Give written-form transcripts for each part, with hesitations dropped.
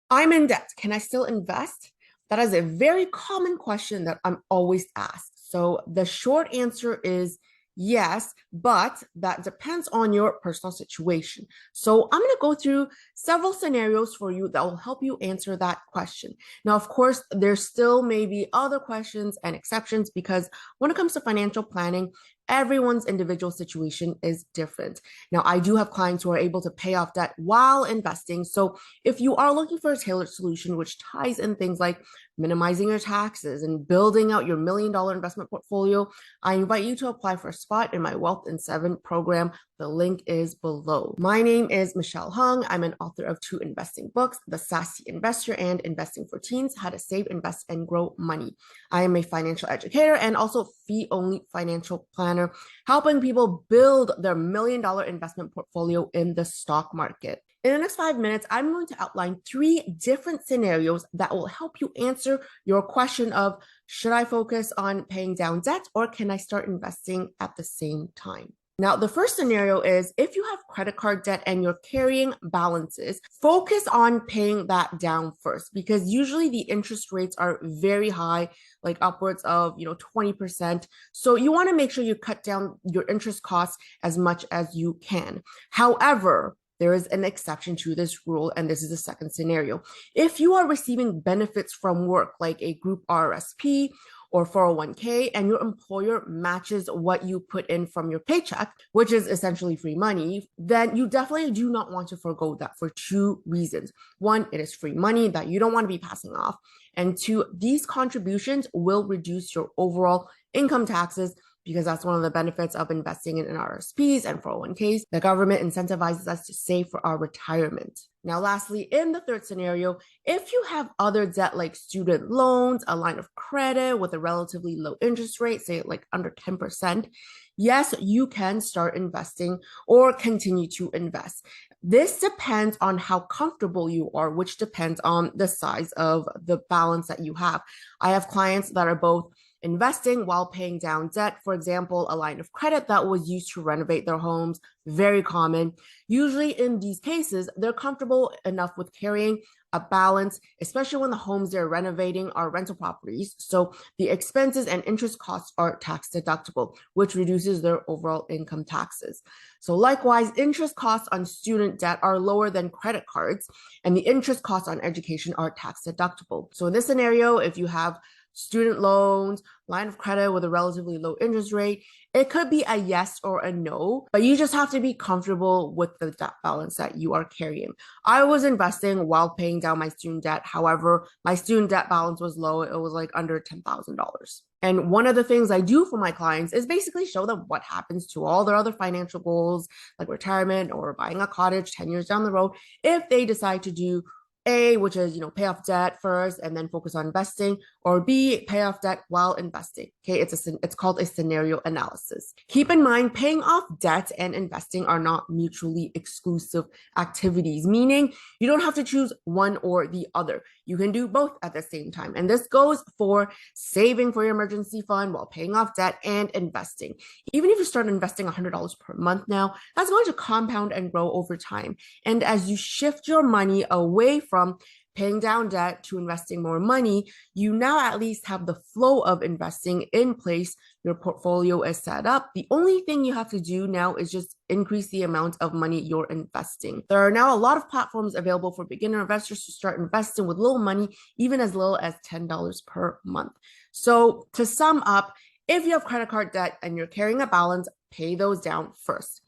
I'm in debt. Can I still invest? That is a very common question that I'm always asked. So the short answer is yes, but that depends on your personal situation. So I'm going to go through several scenarios for you that will help you answer that question. Now, of course, there still may be other questions and exceptions because when it comes to financial planning, everyone's individual situation is different. Now, I do have clients who are able to pay off debt while investing. So if you are looking for a tailored solution which ties in things like minimizing your taxes and building out your $1 million investment portfolio, I invite you to apply for a spot in my Wealth in 7 program. The link is below. My name is Michelle Hung. I'm an author of 2 investing books, The Sassy Investor and Investing for Teens, How to Save, Invest, and Grow Money. I am a financial educator and also fee-only financial planner, helping people build their $1 million investment portfolio in the stock market. In the next 5 minutes, I'm going to outline 3 different scenarios that will help you answer your question of, should I focus on paying down debt or can I start investing at the same time? Now, the first scenario is if you have credit card debt and you're carrying balances, focus on paying that down first because usually the interest rates are very high, like upwards of 20%. So you want to make sure you cut down your interest costs as much as you can. However, there is an exception to this rule, and this is the second scenario. If you are receiving benefits from work, like a group RSP or 401k, and your employer matches what you put in from your paycheck, which is essentially free money, then you definitely do not want to forego that for 2 reasons. 1, it is free money that you don't want to be passing off. And 2, these contributions will reduce your overall income taxes because that's one of the benefits of investing in RSPs and 401ks. The government incentivizes us to save for our retirement. Now, lastly, in the third scenario, if you have other debt like student loans, a line of credit with a relatively low interest rate, say like under 10%, yes, you can start investing or continue to invest. This depends on how comfortable you are, which depends on the size of the balance that you have. I have clients that are both investing while paying down debt. For example, a line of credit that was used to renovate their homes, very common. Usually in these cases, they're comfortable enough with carrying a balance, especially when the homes they're renovating are rental properties. So the expenses and interest costs are tax deductible, which reduces their overall income taxes. So likewise, interest costs on student debt are lower than credit cards, and the interest costs on education are tax deductible. So in this scenario, if you have student loans, line of credit with a relatively low interest rate, it could be a yes or a no, but you just have to be comfortable with the debt balance that you are carrying. I was investing while paying down my student debt. However, my student debt balance was low. It was like under $10,000. And one of the things I do for my clients is basically show them what happens to all their other financial goals, like retirement or buying a cottage 10 years down the road, if they decide to do A, which is, pay off debt first and then focus on investing, or B, pay off debt while investing. Okay, it's called a scenario analysis. Keep in mind, paying off debt and investing are not mutually exclusive activities, meaning you don't have to choose one or the other. You can do both at the same time. And this goes for saving for your emergency fund while paying off debt and investing. Even if you start investing $100 per month now, that's going to compound and grow over time. And as you shift your money away from paying down debt to investing more money, you now at least have the flow of investing in place. Your portfolio is set up. The only thing you have to do now is just increase the amount of money you're investing. There are now a lot of platforms available for beginner investors to start investing with little money, even as little as $10 per month. So to sum up, if you have credit card debt and you're carrying a balance, pay those down first.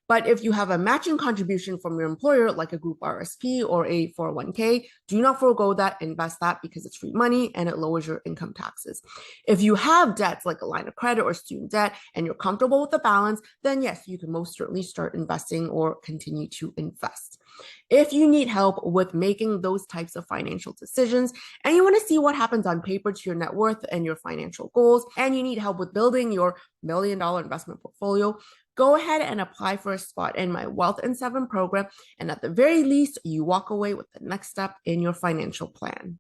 But if you have a matching contribution from your employer, like a group RSP or a 401k, do not forego that, invest that because it's free money and it lowers your income taxes. If you have debts like a line of credit or student debt and you're comfortable with the balance, then yes, you can most certainly start investing or continue to invest. If you need help with making those types of financial decisions and you want to see what happens on paper to your net worth and your financial goals, and you need help with building your $1 million investment portfolio, go ahead and apply for a spot in my Wealth in 7 program. And at the very least, you walk away with the next step in your financial plan.